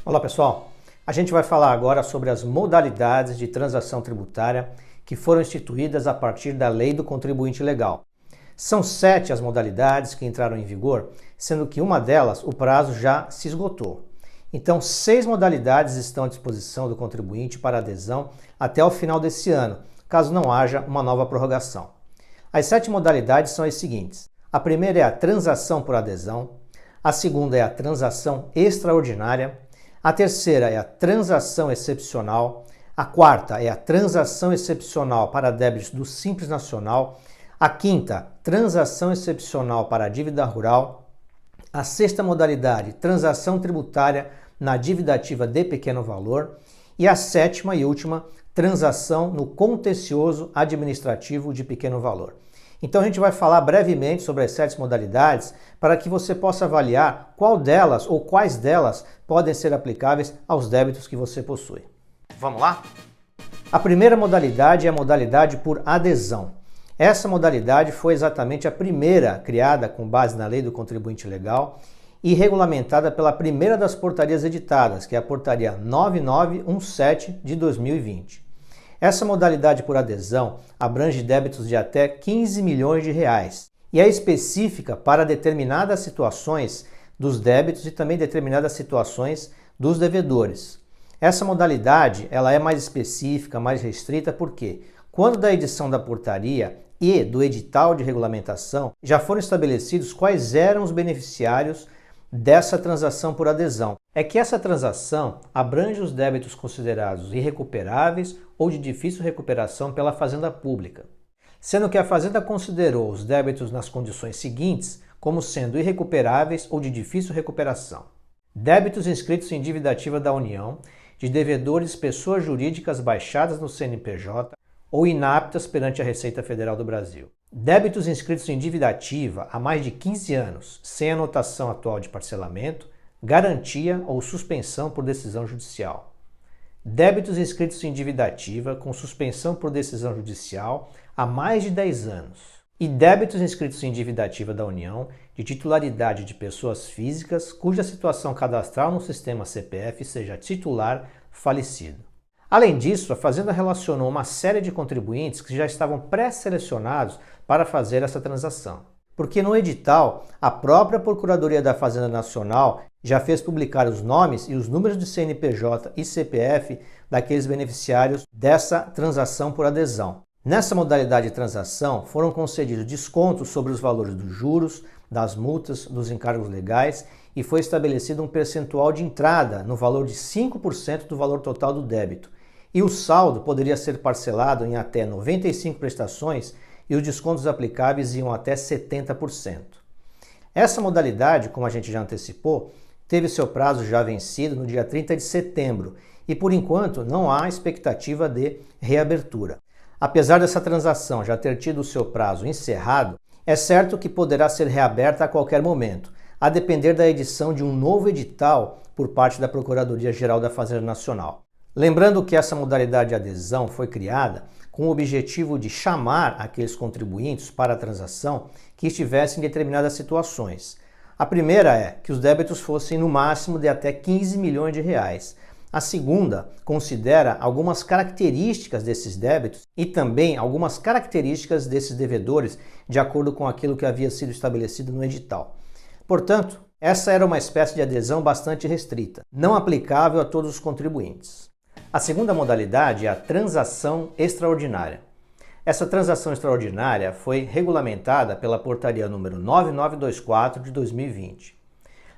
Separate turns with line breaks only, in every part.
Olá pessoal, a gente vai falar agora sobre as modalidades de transação tributária que foram instituídas a partir da Lei do Contribuinte Legal. São 7 as modalidades que entraram em vigor, sendo que uma delas o prazo já se esgotou. Então 6 modalidades estão à disposição do contribuinte para adesão até o final desse ano, caso não haja uma nova prorrogação. As 7 modalidades são as seguintes. A primeira é a transação por adesão, a segunda é a transação extraordinária, a terceira é a transação excepcional, a quarta é a transação excepcional para débitos do Simples Nacional, a quinta, transação excepcional para a dívida rural, a sexta modalidade, transação tributária na dívida ativa de pequeno valor e a sétima e última, transação no contencioso administrativo de pequeno valor. Então a gente vai falar brevemente sobre as 7 modalidades para que você possa avaliar qual delas ou quais delas podem ser aplicáveis aos débitos que você possui. Vamos lá? A primeira modalidade é a modalidade por adesão. Essa modalidade foi exatamente a primeira criada com base na Lei do Contribuinte Legal e regulamentada pela primeira das portarias editadas, que é a Portaria 9917 de 2020. Essa modalidade por adesão abrange débitos de até 15 milhões de reais e é específica para determinadas situações dos débitos e também determinadas situações dos devedores. Essa modalidade ela é mais específica, mais restrita, porque quando da edição da portaria e do edital de regulamentação já foram estabelecidos quais eram os beneficiários dessa transação por adesão. É que essa transação abrange os débitos considerados irrecuperáveis ou de difícil recuperação pela Fazenda Pública, sendo que a Fazenda considerou os débitos nas condições seguintes como sendo irrecuperáveis ou de difícil recuperação. Débitos inscritos em dívida ativa da União, de devedores pessoas jurídicas baixadas no CNPJ ou inaptas perante a Receita Federal do Brasil. Débitos inscritos em dívida ativa há mais de 15 anos, sem anotação atual de parcelamento, garantia ou suspensão por decisão judicial. Débitos inscritos em dívida ativa com suspensão por decisão judicial há mais de 10 anos. E débitos inscritos em dívida ativa da União de titularidade de pessoas físicas cuja situação cadastral no sistema CPF seja titular falecido. Além disso, a Fazenda relacionou uma série de contribuintes que já estavam pré-selecionados para fazer essa transação. Porque no edital, a própria Procuradoria da Fazenda Nacional já fez publicar os nomes e os números de CNPJ e CPF daqueles beneficiários dessa transação por adesão. Nessa modalidade de transação, foram concedidos descontos sobre os valores dos juros, das multas, dos encargos legais e foi estabelecido um percentual de entrada no valor de 5% do valor total do débito. E o saldo poderia ser parcelado em até 95 prestações e os descontos aplicáveis iam até 70%. Essa modalidade, como a gente já antecipou, teve seu prazo já vencido no dia 30 de setembro e, por enquanto, não há expectativa de reabertura. Apesar dessa transação já ter tido o seu prazo encerrado, é certo que poderá ser reaberta a qualquer momento, a depender da edição de um novo edital por parte da Procuradoria-Geral da Fazenda Nacional. Lembrando que essa modalidade de adesão foi criada com o objetivo de chamar aqueles contribuintes para a transação que estivessem em determinadas situações. A primeira é que os débitos fossem no máximo de até 15 milhões de reais. A segunda considera algumas características desses débitos e também algumas características desses devedores de acordo com aquilo que havia sido estabelecido no edital. Portanto, essa era uma espécie de adesão bastante restrita, não aplicável a todos os contribuintes. A segunda modalidade é a transação extraordinária. Essa transação extraordinária foi regulamentada pela Portaria número 9924 de 2020.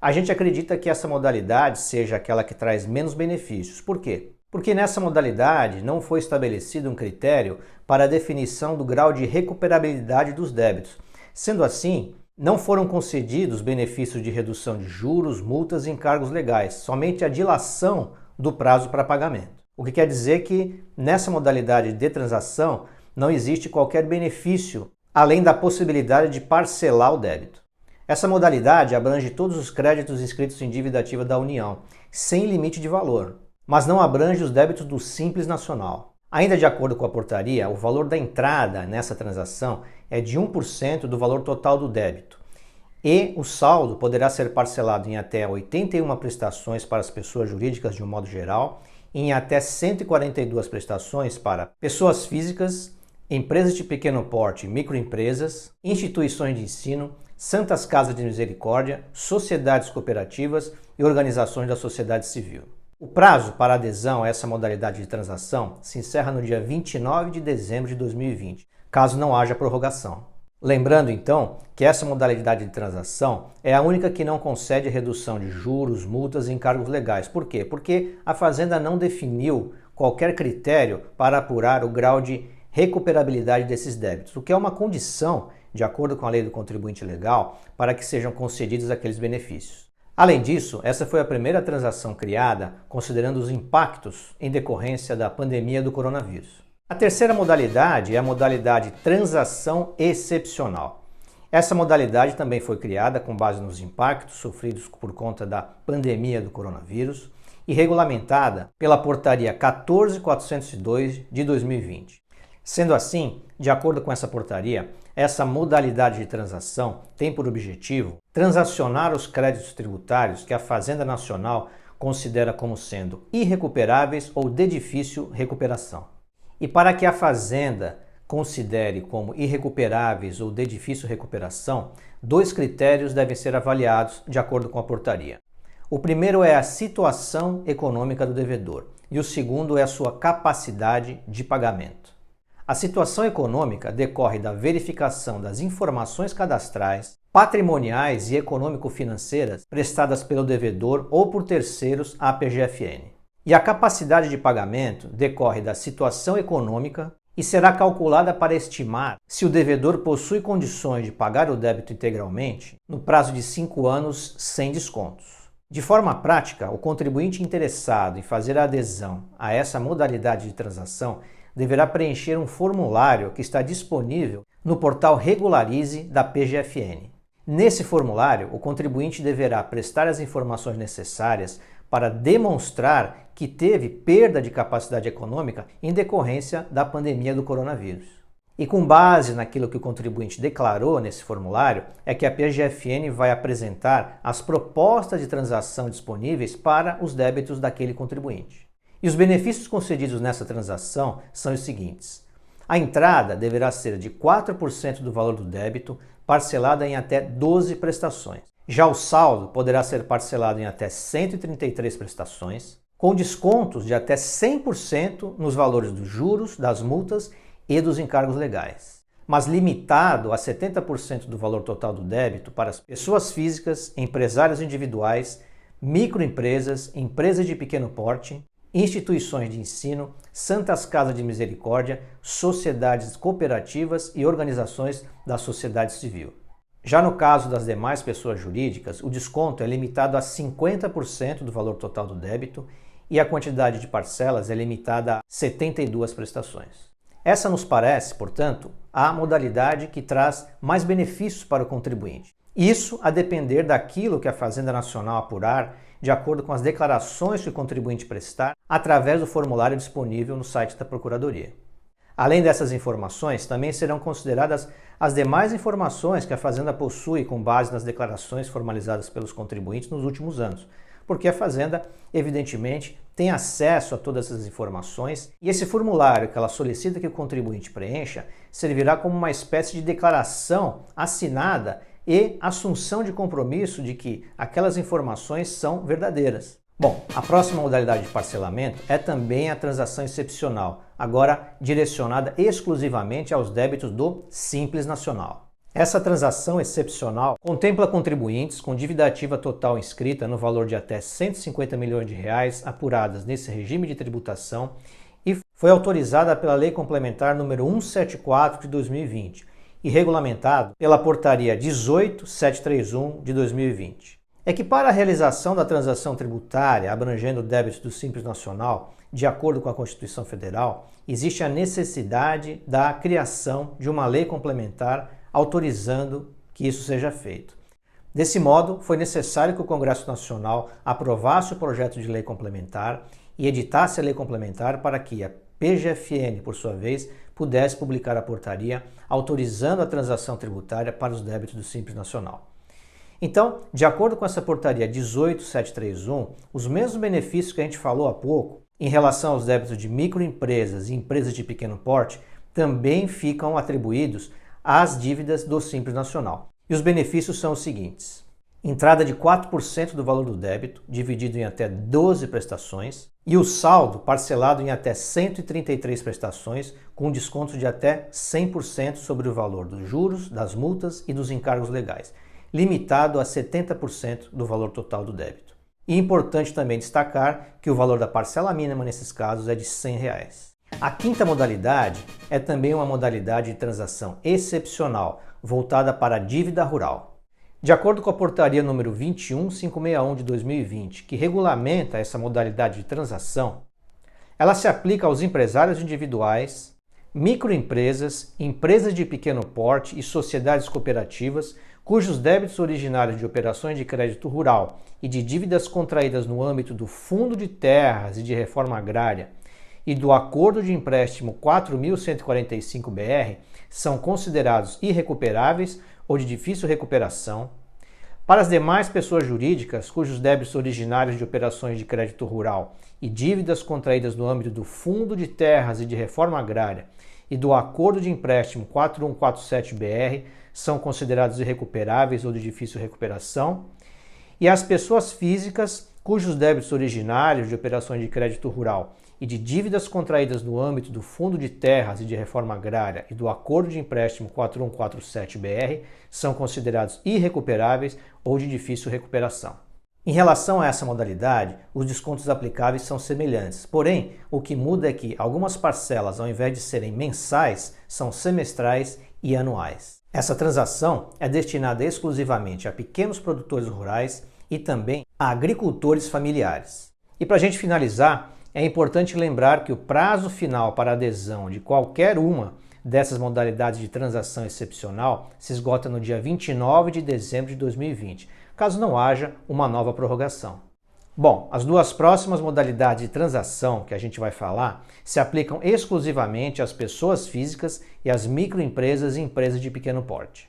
A gente acredita que essa modalidade seja aquela que traz menos benefícios. Por quê? Porque nessa modalidade não foi estabelecido um critério para a definição do grau de recuperabilidade dos débitos. Sendo assim, não foram concedidos benefícios de redução de juros, multas e encargos legais, somente a dilação do prazo para pagamento. O que quer dizer que nessa modalidade de transação não existe qualquer benefício além da possibilidade de parcelar o débito. Essa modalidade abrange todos os créditos inscritos em dívida ativa da União, sem limite de valor, mas não abrange os débitos do Simples Nacional. Ainda de acordo com a portaria, o valor da entrada nessa transação é de 1% do valor total do débito. E o saldo poderá ser parcelado em até 81 prestações para as pessoas jurídicas de um modo geral e em até 142 prestações para pessoas físicas, empresas de pequeno porte e microempresas, instituições de ensino, santas casas de misericórdia, sociedades cooperativas e organizações da sociedade civil. O prazo para adesão a essa modalidade de transação se encerra no dia 29 de dezembro de 2020, caso não haja prorrogação. Lembrando, então, que essa modalidade de transação é a única que não concede redução de juros, multas e encargos legais. Por quê? Porque a Fazenda não definiu qualquer critério para apurar o grau de recuperabilidade desses débitos, o que é uma condição, de acordo com a lei do contribuinte legal, para que sejam concedidos aqueles benefícios. Além disso, essa foi a primeira transação criada considerando os impactos em decorrência da pandemia do coronavírus. A terceira modalidade é a modalidade transação excepcional. Essa modalidade também foi criada com base nos impactos sofridos por conta da pandemia do coronavírus e regulamentada pela Portaria 14.402 de 2020. Sendo assim, de acordo com essa portaria, essa modalidade de transação tem por objetivo transacionar os créditos tributários que a Fazenda Nacional considera como sendo irrecuperáveis ou de difícil recuperação. E para que a Fazenda considere como irrecuperáveis ou de difícil recuperação, dois critérios devem ser avaliados de acordo com a portaria. O primeiro é a situação econômica do devedor e o segundo é a sua capacidade de pagamento. A situação econômica decorre da verificação das informações cadastrais, patrimoniais e econômico-financeiras prestadas pelo devedor ou por terceiros à PGFN. E a capacidade de pagamento decorre da situação econômica e será calculada para estimar se o devedor possui condições de pagar o débito integralmente no prazo de 5 anos sem descontos. De forma prática, o contribuinte interessado em fazer a adesão a essa modalidade de transação deverá preencher um formulário que está disponível no portal Regularize da PGFN. Nesse formulário, o contribuinte deverá prestar as informações necessárias para demonstrar que teve perda de capacidade econômica em decorrência da pandemia do coronavírus. E com base naquilo que o contribuinte declarou nesse formulário, é que a PGFN vai apresentar as propostas de transação disponíveis para os débitos daquele contribuinte. E os benefícios concedidos nessa transação são os seguintes. A entrada deverá ser de 4% do valor do débito, parcelada em até 12 prestações. Já o saldo poderá ser parcelado em até 133 prestações, com descontos de até 100% nos valores dos juros, das multas e dos encargos legais, mas limitado a 70% do valor total do débito para as pessoas físicas, empresários individuais, microempresas, empresas de pequeno porte, instituições de ensino, santas casas de misericórdia, sociedades cooperativas e organizações da sociedade civil. Já no caso das demais pessoas jurídicas, o desconto é limitado a 50% do valor total do débito e a quantidade de parcelas é limitada a 72 prestações. Essa nos parece, portanto, a modalidade que traz mais benefícios para o contribuinte. Isso a depender daquilo que a Fazenda Nacional apurar de acordo com as declarações que o contribuinte prestar através do formulário disponível no site da Procuradoria. Além dessas informações, também serão consideradas as demais informações que a Fazenda possui com base nas declarações formalizadas pelos contribuintes nos últimos anos, porque a Fazenda, evidentemente, tem acesso a todas essas informações e esse formulário que ela solicita que o contribuinte preencha servirá como uma espécie de declaração assinada e assunção de compromisso de que aquelas informações são verdadeiras. Bom, a próxima modalidade de parcelamento é também a transação excepcional, agora direcionada exclusivamente aos débitos do Simples Nacional. Essa transação excepcional contempla contribuintes com dívida ativa total inscrita no valor de até 150 milhões de reais apuradas nesse regime de tributação e foi autorizada pela Lei Complementar número 174 de 2020 e regulamentado pela Portaria 18731 de 2020. É que para a realização da transação tributária abrangendo débitos do Simples Nacional, de acordo com a Constituição Federal, existe a necessidade da criação de uma lei complementar autorizando que isso seja feito. Desse modo, foi necessário que o Congresso Nacional aprovasse o projeto de lei complementar e editasse a lei complementar para que a PGFN, por sua vez, pudesse publicar a portaria autorizando a transação tributária para os débitos do Simples Nacional. Então, de acordo com essa portaria 18731, os mesmos benefícios que a gente falou há pouco, em relação aos débitos de microempresas e empresas de pequeno porte, também ficam atribuídos às dívidas do Simples Nacional. E os benefícios são os seguintes: entrada de 4% do valor do débito, dividido em até 12 prestações, e o saldo parcelado em até 133 prestações, com desconto de até 100% sobre o valor dos juros, das multas e dos encargos legais, limitado a 70% do valor total do débito. E é importante também destacar que o valor da parcela mínima nesses casos é de R$ 100. A quinta modalidade é também uma modalidade de transação excepcional, voltada para a dívida rural. De acordo com a portaria número 21561 de 2020, que regulamenta essa modalidade de transação, ela se aplica aos empresários individuais, microempresas, empresas de pequeno porte e sociedades cooperativas cujos débitos originários de operações de crédito rural e de dívidas contraídas no âmbito do Fundo de Terras e de Reforma Agrária e do Acordo de Empréstimo 4.145-BR são considerados irrecuperáveis ou de difícil recuperação. Para as demais pessoas jurídicas cujos débitos originários de operações de crédito rural e dívidas contraídas no âmbito do Fundo de Terras e de Reforma Agrária e do Acordo de Empréstimo 4147-BR são considerados irrecuperáveis ou de difícil recuperação, e as pessoas físicas cujos débitos originários de operações de crédito rural e de dívidas contraídas no âmbito do Fundo de Terras e de Reforma Agrária e do Acordo de Empréstimo 4147-BR são considerados irrecuperáveis ou de difícil recuperação. Em relação a essa modalidade, os descontos aplicáveis são semelhantes, porém, o que muda é que algumas parcelas, ao invés de serem mensais, são semestrais e anuais. Essa transação é destinada exclusivamente a pequenos produtores rurais e também a agricultores familiares. E para a gente finalizar, é importante lembrar que o prazo final para adesão de qualquer uma dessas modalidades de transação excepcional se esgota no dia 29 de dezembro de 2020, caso não haja uma nova prorrogação. Bom, as duas próximas modalidades de transação que a gente vai falar se aplicam exclusivamente às pessoas físicas e às microempresas e empresas de pequeno porte.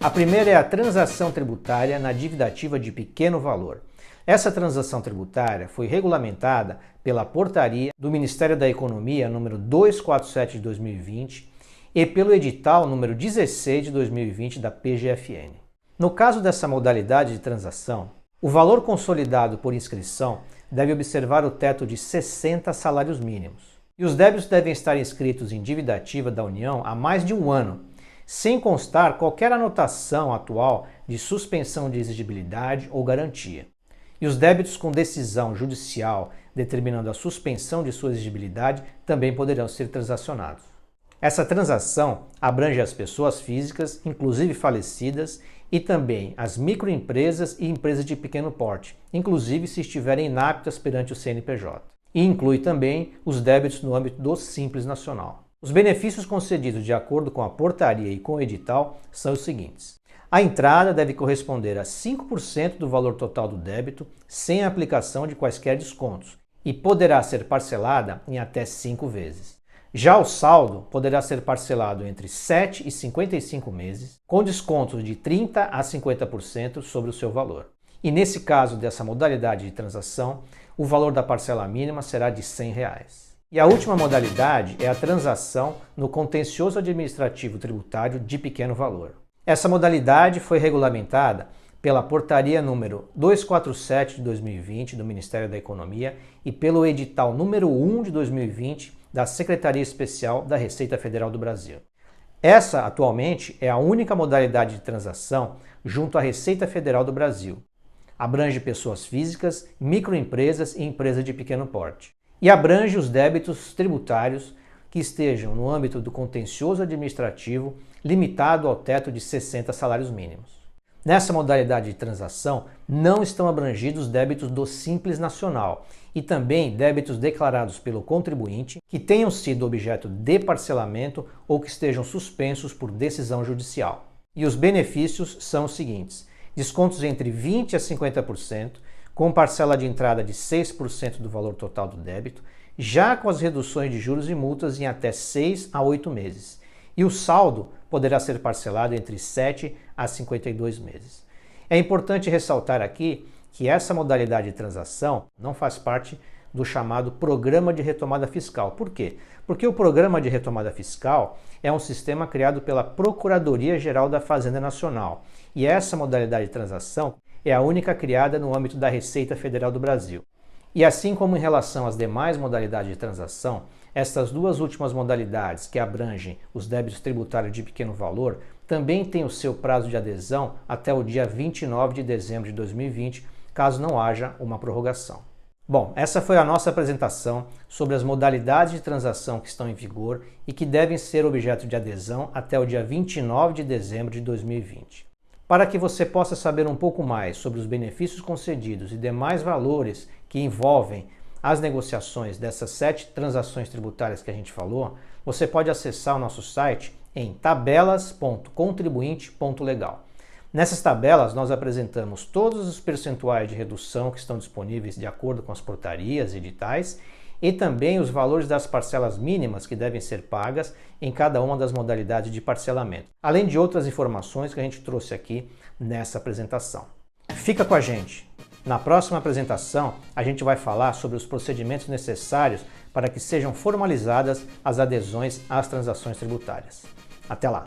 A primeira é a transação tributária na dívida ativa de pequeno valor. Essa transação tributária foi regulamentada pela portaria do Ministério da Economia número 247 de 2020 e pelo edital número 16 de 2020 da PGFN. No caso dessa modalidade de transação, o valor consolidado por inscrição deve observar o teto de 60 salários mínimos. E os débitos devem estar inscritos em dívida ativa da União há mais de um ano, sem constar qualquer anotação atual de suspensão de exigibilidade ou garantia. E os débitos com decisão judicial determinando a suspensão de sua exigibilidade também poderão ser transacionados. Essa transação abrange as pessoas físicas, inclusive falecidas, e também as microempresas e empresas de pequeno porte, inclusive se estiverem inaptas perante o CNPJ. E inclui também os débitos no âmbito do Simples Nacional. Os benefícios concedidos de acordo com a portaria e com o edital são os seguintes. A entrada deve corresponder a 5% do valor total do débito, sem a aplicação de quaisquer descontos, e poderá ser parcelada em até 5 vezes. Já o saldo poderá ser parcelado entre 7 e 55 meses, com descontos de 30% a 50% sobre o seu valor. E nesse caso dessa modalidade de transação, o valor da parcela mínima será de R$ 100. E a última modalidade é a transação no contencioso administrativo tributário de pequeno valor. Essa modalidade foi regulamentada pela portaria número 247 de 2020 do Ministério da Economia e pelo edital número 1 de 2020 da Secretaria Especial da Receita Federal do Brasil. Essa, atualmente, é a única modalidade de transação junto à Receita Federal do Brasil. Abrange pessoas físicas, microempresas e empresas de pequeno porte. E abrange os débitos tributários que estejam no âmbito do contencioso administrativo limitado ao teto de 60 salários mínimos. Nessa modalidade de transação, não estão abrangidos débitos do Simples Nacional e também débitos declarados pelo contribuinte que tenham sido objeto de parcelamento ou que estejam suspensos por decisão judicial. E os benefícios são os seguintes: descontos entre 20% a 50%, com parcela de entrada de 6% do valor total do débito, já com as reduções de juros e multas em até 6 a 8 meses. E o saldo poderá ser parcelado entre 7 a 52 meses. É importante ressaltar aqui que essa modalidade de transação não faz parte do chamado Programa de Retomada Fiscal. Por quê? Porque o Programa de Retomada Fiscal é um sistema criado pela Procuradoria-Geral da Fazenda Nacional. E essa modalidade de transação é a única criada no âmbito da Receita Federal do Brasil. E assim como em relação às demais modalidades de transação, estas duas últimas modalidades, que abrangem os débitos tributários de pequeno valor, também têm o seu prazo de adesão até o dia 29 de dezembro de 2020, caso não haja uma prorrogação. Bom, essa foi a nossa apresentação sobre as modalidades de transação que estão em vigor e que devem ser objeto de adesão até o dia 29 de dezembro de 2020. Para que você possa saber um pouco mais sobre os benefícios concedidos e demais valores que envolvem as negociações dessas 7 transações tributárias que a gente falou, você pode acessar o nosso site em tabelas.contribuinte.legal. Nessas tabelas nós apresentamos todos os percentuais de redução que estão disponíveis de acordo com as portarias e editais e também os valores das parcelas mínimas que devem ser pagas em cada uma das modalidades de parcelamento, além de outras informações que a gente trouxe aqui nessa apresentação. Fica com a gente! Na próxima apresentação, a gente vai falar sobre os procedimentos necessários para que sejam formalizadas as adesões às transações tributárias. Até lá!